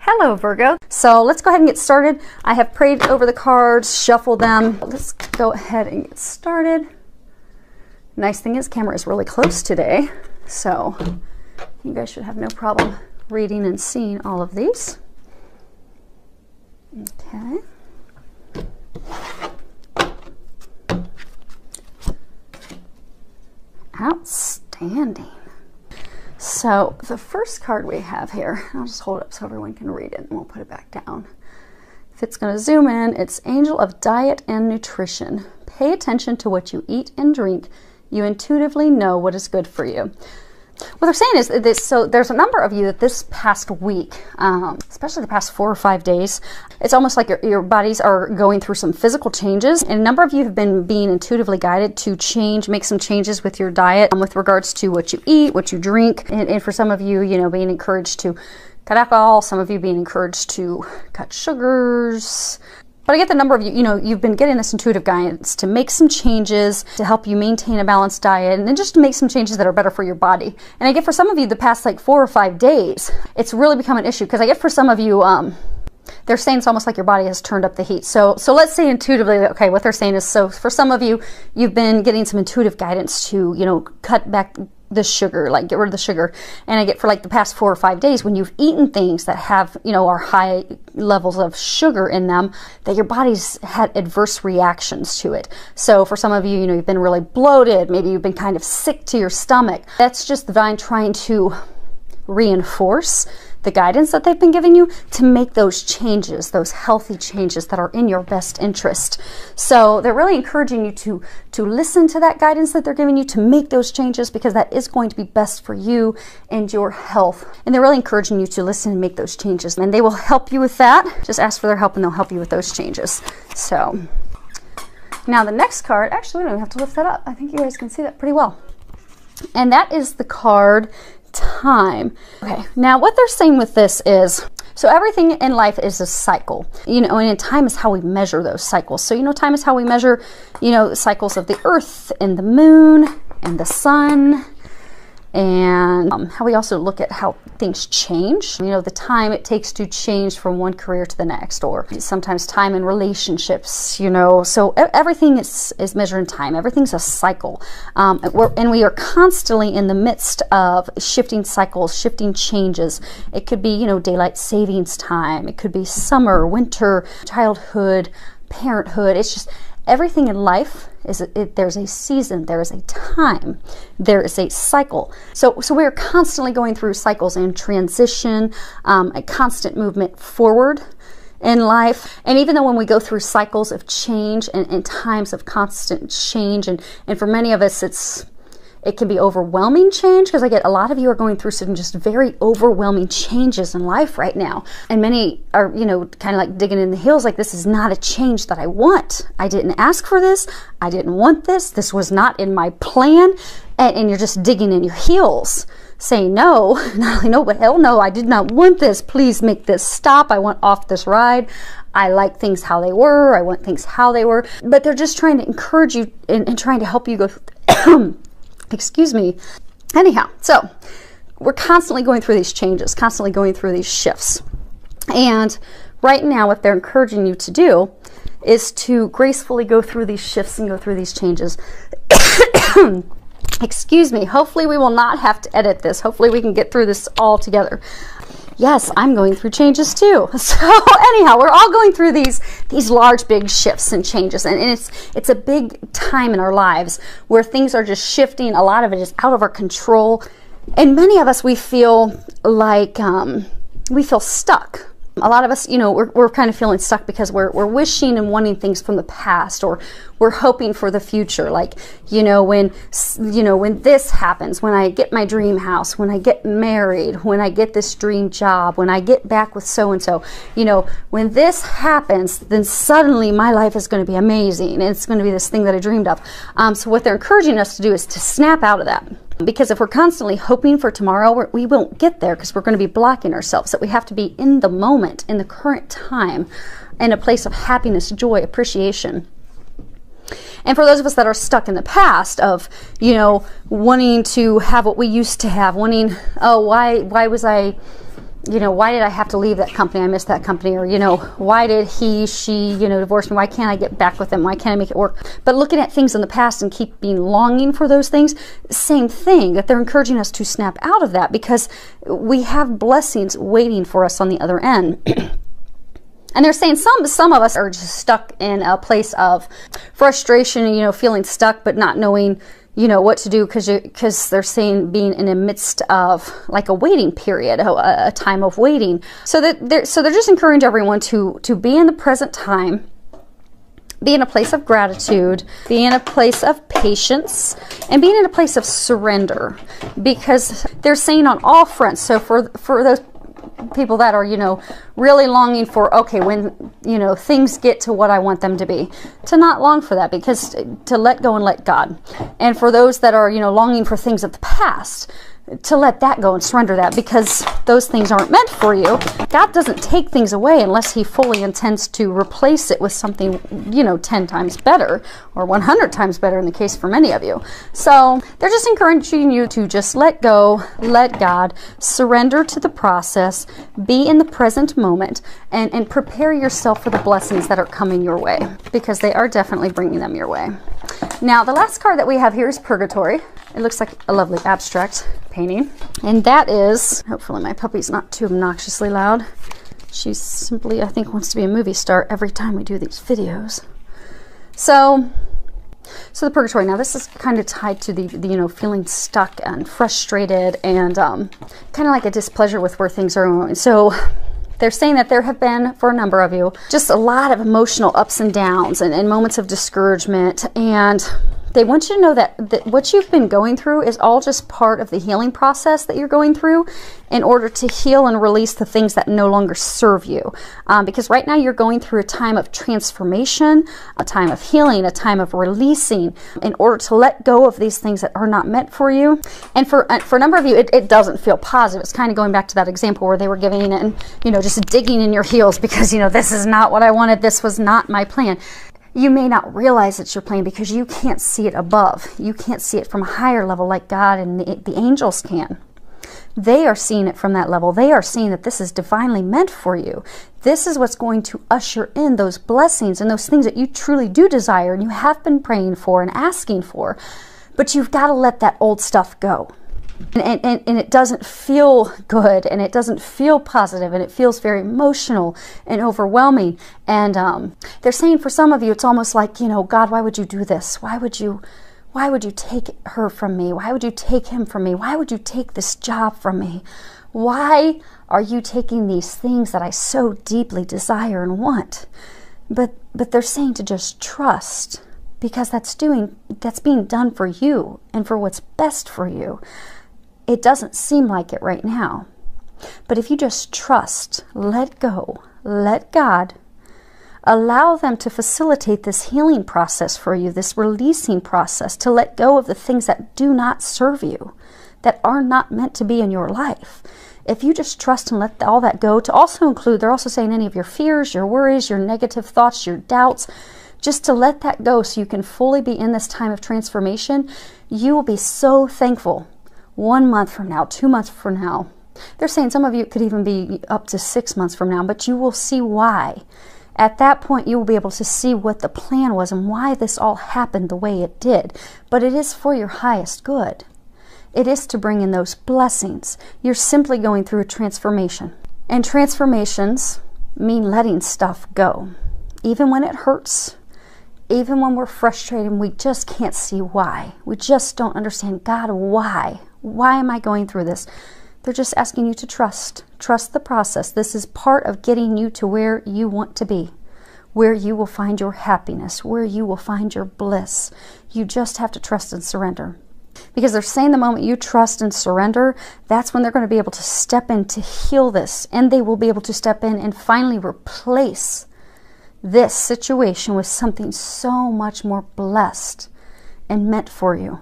Hello, Virgo. So let's go ahead and get started. I have prayed over the cards, shuffled them. Let's go ahead and get started. Nice thing is, camera is really close today, so you guys should have no problem reading and seeing all of these. Okay. Outstanding. So the first card we have here, I'll just hold it up so everyone can read it and we'll put it back down. If it's going to zoom in, it's Angel of Diet and Nutrition. Pay attention to what you eat and drink. You intuitively know what is good for you. What they're saying is this, so there's a number of you that this past week, especially the past 4 or 5 days, it's almost like your bodies are going through some physical changes, and a number of you have been being intuitively guided to make some changes with your diet with regards to what you eat, what you drink, and for some of you, being encouraged to cut alcohol, some of you being encouraged to cut sugars. But I get the number of you, you've been getting this intuitive guidance to make some changes to help you maintain a balanced diet and then just to make some changes that are better for your body. And I get for some of you the past like 4 or 5 days, it's really become an issue because I get for some of you, they're saying it's almost like your body has turned up the heat. So let's say intuitively, okay, what they're saying is, so for some of you, you've been getting some intuitive guidance to, cut back the sugar, like get rid of the sugar. And I get for like the past 4 or 5 days when you've eaten things that have, are high levels of sugar in them, that your body's had adverse reactions to it. So for some of you, you've been really bloated, maybe you've been kind of sick to your stomach. That's just the divine trying to reinforce the guidance that they've been giving you to make those changes, those healthy changes that are in your best interest. So they're really encouraging you to listen to that guidance that they're giving you to make those changes because that is going to be best for you and your health. And they're really encouraging you to listen and make those changes. And they will help you with that. Just ask for their help and they'll help you with those changes. So now the next card, actually we don't even have to lift that up. I think you guys can see that pretty well. And that is the card Time. Okay, now what they're saying with this is, so everything in life is a cycle, and time is how we measure those cycles. So, time is how we measure, the cycles of the earth and the moon and the sun, and how we also look at how things change, the time it takes to change from one career to the next, or sometimes time in relationships, so everything is measured in time. Everything's a cycle, and we are constantly in the midst of shifting cycles, shifting changes. It could be, daylight savings time. It could be summer, winter, childhood, parenthood. It's just everything in life there's a season, there is a time, there is a cycle. So we're constantly going through cycles and transition, a constant movement forward in life. And even though when we go through cycles of change and times of constant change, and for many of us it can be overwhelming change, because I get a lot of you are going through some just very overwhelming changes in life right now. And many are, kind of like digging in the heels, like this is not a change that I want. I didn't ask for this. I didn't want this. This was not in my plan. And you're just digging in your heels, saying no, not only no, but hell no, I did not want this. Please make this stop. I want off this ride. I like things how they were. I want things how they were. But they're just trying to encourage you and trying to help you go excuse me. Anyhow, so we're constantly going through these changes, constantly going through these shifts. And right now, what they're encouraging you to do is to gracefully go through these shifts and go through these changes. Excuse me. Hopefully we will not have to edit this. Hopefully we can get through this all together. Yes, I'm going through changes too. So anyhow, we're all going through these large, big shifts and changes. And it's a big time in our lives where things are just shifting. A lot of it is out of our control. And many of us, we feel like we feel stuck. A lot of us, we're kind of feeling stuck because we're wishing and wanting things from the past, or we're hoping for the future. Like, when this happens, when I get my dream house, when I get married, when I get this dream job, when I get back with so-and-so, when this happens, then suddenly my life is going to be amazing. And it's going to be this thing that I dreamed of. So what they're encouraging us to do is to snap out of that. Because if we're constantly hoping for tomorrow, we won't get there, because we're going to be blocking ourselves. That we have to be in the moment, in the current time, in a place of happiness, joy, appreciation. And for those of us that are stuck in the past of, wanting to have what we used to have, wanting, oh, why was I you know, why did I have to leave that company? I missed that company. Or, you know, why did he, she, you know, divorce me? Why can't I get back with him? Why can't I make it work? But looking at things in the past and keep being longing for those things, same thing, that they're encouraging us to snap out of that, because we have blessings waiting for us on the other end. And they're saying some of us are just stuck in a place of frustration, you know, feeling stuck, but not knowing, you know, what to do, because they're saying being in the midst of like a waiting period, a time of waiting. So they're just encouraging everyone to be in the present time, be in a place of gratitude, be in a place of patience, and being in a place of surrender, because they're saying on all fronts. So for those people that are, you know, really longing for, okay, when, you know, things get to what I want them to be, to not long for that, because to let go and let God. And for those that are, you know, longing for things of the past, to let that go and surrender that, because those things aren't meant for you. God doesn't take things away unless he fully intends to replace it with something, you know, 10 times better or 100 times better in the case for many of you. So they're just encouraging you to just let go, let God, surrender to the process, be in the present moment, and prepare yourself for the blessings that are coming your way, because they are definitely bringing them your way. Now, the last card that we have here is Purgatory. It looks like a lovely abstract painting. And that is, hopefully my puppy's not too obnoxiously loud. She simply, I think, wants to be a movie star every time we do these videos. So the Purgatory, now this is kind of tied to the you know, feeling stuck and frustrated and kind of like a displeasure with where things are going. So they're saying that there have been, for a number of you, just a lot of emotional ups and downs and moments of discouragement, and they want you to know that what you've been going through is all just part of the healing process that you're going through in order to heal and release the things that no longer serve you. Because right now you're going through a time of transformation, a time of healing, a time of releasing, in order to let go of these things that are not meant for you. And for a number of you, it doesn't feel positive. It's kind of going back to that example where they were giving it and, you know, just digging in your heels because, you know, this is not what I wanted. This was not my plan. You may not realize it's your plan because you can't see it above. You can't see it from a higher level like God and the angels can. They are seeing it from that level. They are seeing that this is divinely meant for you. This is what's going to usher in those blessings and those things that you truly do desire and you have been praying for and asking for. But you've got to let that old stuff go. And it doesn't feel good, and it doesn't feel positive, and it feels very emotional and overwhelming. And they're saying for some of you, it's almost like, you know, God, why would you do this? Why would you take her from me? Why would you take him from me? Why would you take this job from me? Why are you taking these things that I so deeply desire and want? But they're saying to just trust, because that's being done for you and for what's best for you. It doesn't seem like it right now. But if you just trust, let go, let God, allow them to facilitate this healing process for you, this releasing process, to let go of the things that do not serve you, that are not meant to be in your life. If you just trust and let all that go, to also include, they're also saying any of your fears, your worries, your negative thoughts, your doubts, just to let that go so you can fully be in this time of transformation, you will be so thankful 1 month from now, 2 months from now. They're saying some of you it could even be up to 6 months from now, but you will see why. At that point, you will be able to see what the plan was and why this all happened the way it did. But it is for your highest good. It is to bring in those blessings. You're simply going through a transformation. And transformations mean letting stuff go. Even when it hurts, even when we're frustrated and we just can't see why. We just don't understand, God, why? Why am I going through this? They're just asking you to trust. Trust the process. This is part of getting you to where you want to be, where you will find your happiness, where you will find your bliss. You just have to trust and surrender. Because they're saying the moment you trust and surrender, that's when they're going to be able to step in to heal this. And they will be able to step in and finally replace this situation with something so much more blessed and meant for you.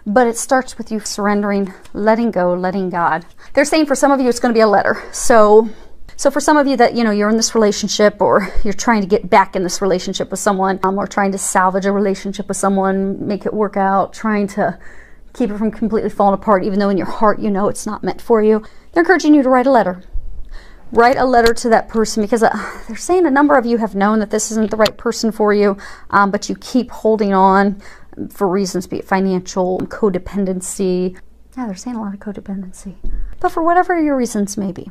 But it starts with you surrendering, letting go, letting God. They're saying for some of you it's going to be a letter. So for some of you that, you know, you're in this relationship or you're trying to get back in this relationship with someone, or trying to salvage a relationship with someone, make it work out, trying to keep it from completely falling apart, even though in your heart you know it's not meant for you, they're encouraging you to write a letter. write a letter to that person, because they're saying a number of you have known that this isn't the right person for you, but you keep holding on for reasons, be it financial, codependency. Yeah, they're saying a lot of codependency. But for whatever your reasons may be,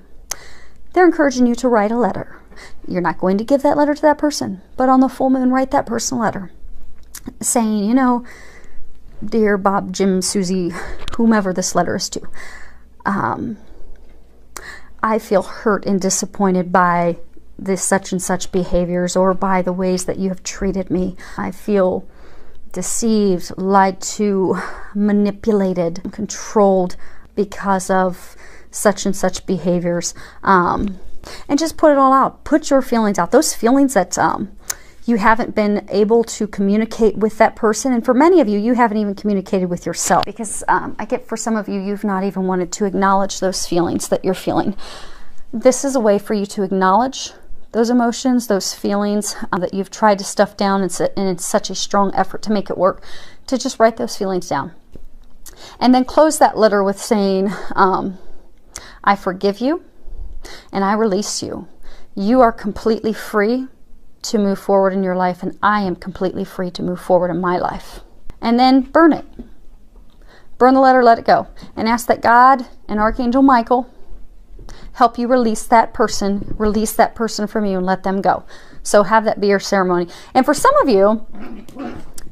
they're encouraging you to write a letter. You're not going to give that letter to that person, but on the full moon, write that person a letter saying, you know, dear Bob, Jim, Susie, whomever this letter is to, I feel hurt and disappointed by this such and such behaviors, or by the ways that you have treated me. I feel deceived, lied to, manipulated, controlled because of such and such behaviors. And just put it all out. Put your feelings out. Those feelings that you haven't been able to communicate with that person. And for many of you, you haven't even communicated with yourself. Because I get for some of you, you've not even wanted to acknowledge those feelings that you're feeling. This is a way for you to acknowledge those emotions, those feelings that you've tried to stuff down, and it's such a strong effort to make it work, to just write those feelings down. And then close that letter with saying, I forgive you and I release you. You are completely free to move forward in your life, and I am completely free to move forward in my life. And then burn it. Burn the letter, let it go. And ask that God and Archangel Michael help you release that person from you and let them go. So have that be your ceremony. And for some of you,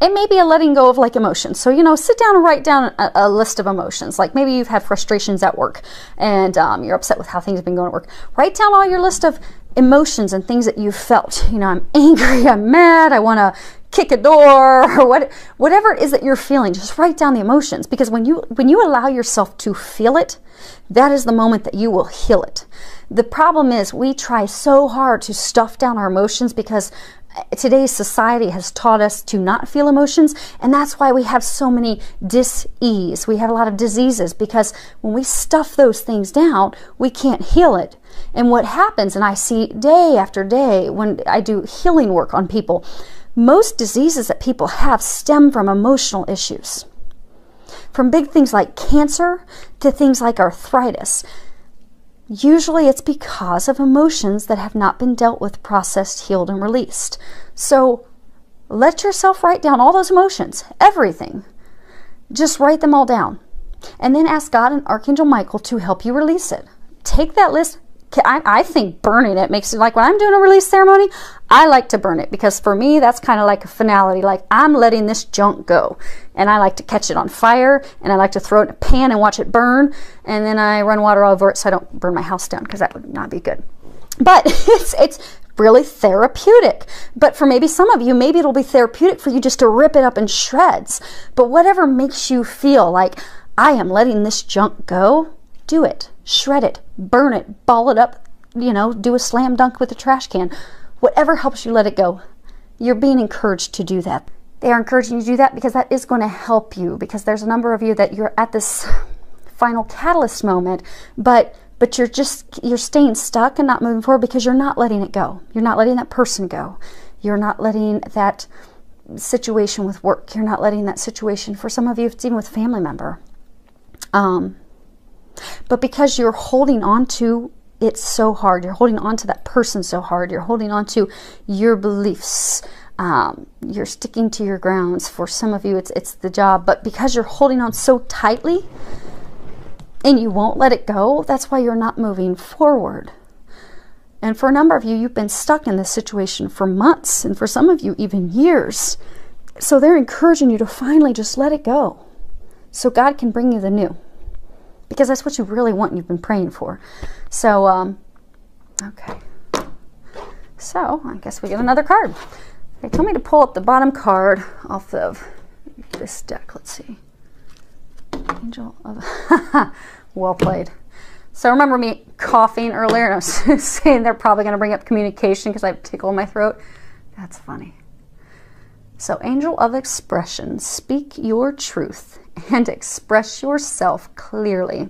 it may be a letting go of like emotions. So, you know, sit down and write down a list of emotions. Like maybe you've had frustrations at work and you're upset with how things have been going at work. Write down all your list of emotions and things that you've felt. You know, I'm angry, I'm mad, I want to kick a door, or whatever it is that you're feeling. Just write down the emotions, because when you allow yourself to feel it, that is the moment that you will heal it. The problem is we try so hard to stuff down our emotions because today's society has taught us to not feel emotions, and that's why we have so many dis-ease. We have a lot of diseases, because when we stuff those things down, we can't heal it. And what happens, and I see day after day when I do healing work on people, most diseases that people have stem from emotional issues. From big things like cancer to things like arthritis. Usually it's because of emotions that have not been dealt with, processed, healed, and released. So let yourself write down all those emotions, everything. Just write them all down. And then ask God and Archangel Michael to help you release it. Take that list. I think burning it makes it, like when I'm doing a release ceremony, I like to burn it, because for me that's kind of like a finality, like I'm letting this junk go, and I like to catch it on fire, and I like to throw it in a pan and watch it burn, and then I run water over it so I don't burn my house down, because that would not be good. But it's really therapeutic. But for maybe some of you, maybe it'll be therapeutic for you just to rip it up in shreds. But whatever makes you feel like I am letting this junk go, do it. Shred it, burn it, ball it up, you know, do a slam dunk with a trash can. Whatever helps you let it go. You're being encouraged to do that. They are encouraging you to do that because that is going to help you, because there's a number of you that you're at this final catalyst moment, but you're staying stuck and not moving forward because you're not letting it go. You're not letting that person go. You're not letting that situation with work. You're not letting that situation, for some of you, it's even with a family member. But because you're holding on to it so hard, you're holding on to that person so hard, you're holding on to your beliefs, you're sticking to your grounds. For some of you, it's the job. But because you're holding on so tightly and you won't let it go, that's why you're not moving forward. And for a number of you, you've been stuck in this situation for months, and for some of you, even years. So they're encouraging you to finally just let it go, so God can bring you the new. Because that's what you really want and you've been praying for. So, okay. So, I guess we get another card. They told me to pull up the bottom card off of this deck. Let's see. Angel of... Well played. So, remember me coughing earlier? And I was saying they're probably going to bring up communication because I have a tickle in my throat. That's funny. So, Angel of Expression, speak your truth and express yourself clearly.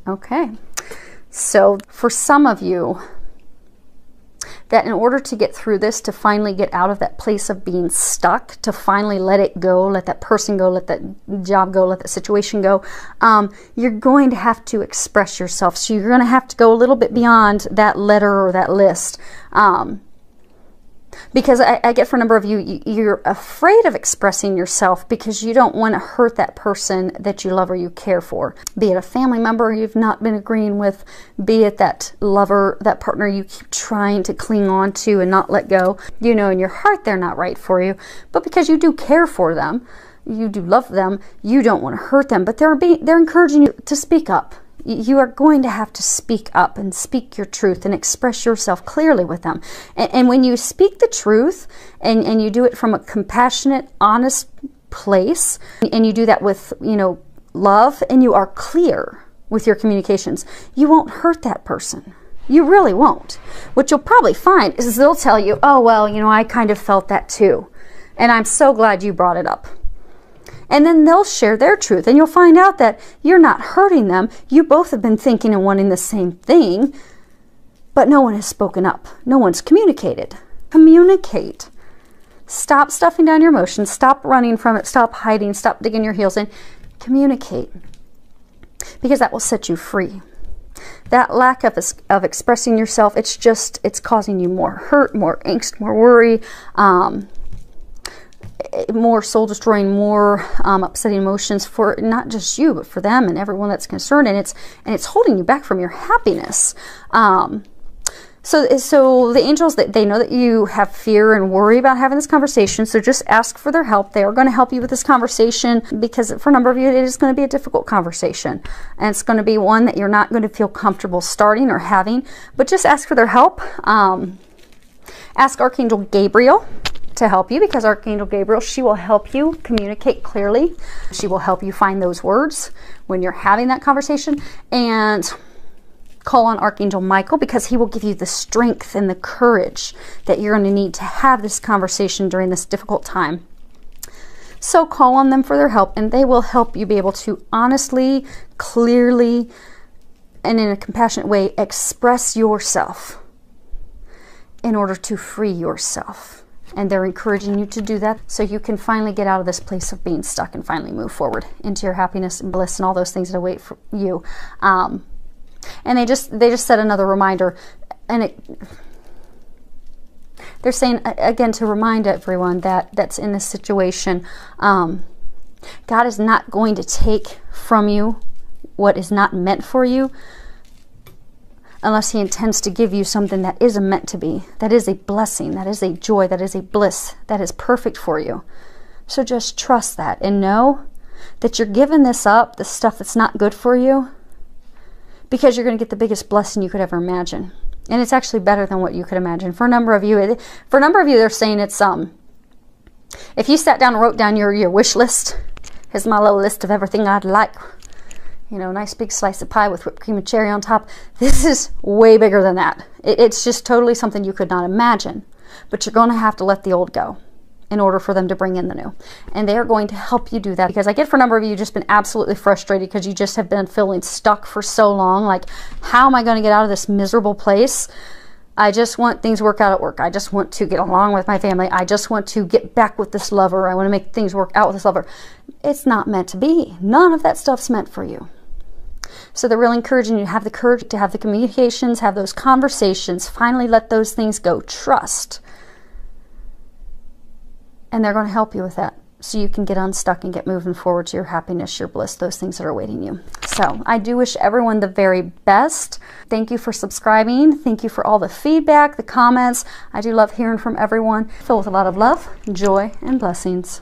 Okay, so for some of you, that in order to get through this, to finally get out of that place of being stuck, to finally let it go, let that person go, let that job go, let that situation go, you're going to have to express yourself. So you're going to have to go a little bit beyond that letter or that list. Because I get for a number of you, you're afraid of expressing yourself because you don't want to hurt that person that you love or you care for. Be it a family member you've not been agreeing with, be it that lover, that partner you keep trying to cling on to and not let go. You know in your heart they're not right for you, but because you do care for them, you do love them, you don't want to hurt them, but they're encouraging you to speak up. You are going to have to speak up and speak your truth and express yourself clearly with them. And when you speak the truth and you do it from a compassionate, honest place, and you do that with, you know, love, and you are clear with your communications, you won't hurt that person. You really won't. What you'll probably find is they'll tell you, oh, well, you know, I kind of felt that too. And I'm so glad you brought it up. And then they'll share their truth, and you'll find out that you're not hurting them. You both have been thinking and wanting the same thing, but no one has spoken up. No one's communicated. Communicate. Stop stuffing down your emotions. Stop running from it. Stop hiding. Stop digging your heels in. Communicate, because that will set you free. That lack of expressing yourself, it's causing you more hurt, more angst, more worry, more soul destroying, more upsetting emotions for not just you, but for them and everyone that's concerned, and it's holding you back from your happiness. So the angels, they know that you have fear and worry about having this conversation, so just ask for their help. They are going to help you with this conversation, because for a number of you, it is going to be a difficult conversation, and it's going to be one that you're not going to feel comfortable starting or having, but just ask for their help. Ask Archangel Gabriel to help you, because Archangel Gabriel, she will help you communicate clearly. She will help you find those words when you're having that conversation. And call on Archangel Michael, because he will give you the strength and the courage that you're going to need to have this conversation during this difficult time. So call on them for their help, and they will help you be able to honestly, clearly, and in a compassionate way express yourself in order to free yourself. And they're encouraging you to do that so you can finally get out of this place of being stuck and finally move forward into your happiness and bliss and all those things that await for you. And they just set another reminder, and they're saying again to remind everyone that's in this situation, God is not going to take from you what is not meant for you, unless he intends to give you something that isn't meant to be, that is a blessing, that is a joy, that is a bliss, that is perfect for you. So just trust that, and know that you're giving this up, the stuff that's not good for you, because you're going to get the biggest blessing you could ever imagine. And it's actually better than what you could imagine. For a number of you, they're saying it's, if you sat down and wrote down your wish list, here's my little list of everything I'd like, you know, nice big slice of pie with whipped cream and cherry on top. This is way bigger than that. It's just totally something you could not imagine. But you're going to have to let the old go in order for them to bring in the new. And they are going to help you do that, because I get for a number of you, you've just been absolutely frustrated because you just have been feeling stuck for so long. Like, how am I going to get out of this miserable place? I just want things to work out at work. I just want to get along with my family. I just want to get back with this lover. I want to make things work out with this lover. It's not meant to be. None of that stuff's meant for you. So they're really encouraging you to have the courage to have the communications, have those conversations, finally let those things go. Trust. And they're going to help you with that, so you can get unstuck and get moving forward to your happiness, your bliss, those things that are awaiting you. So I do wish everyone the very best. Thank you for subscribing. Thank you for all the feedback, the comments. I do love hearing from everyone. Filled with a lot of love, joy, and blessings.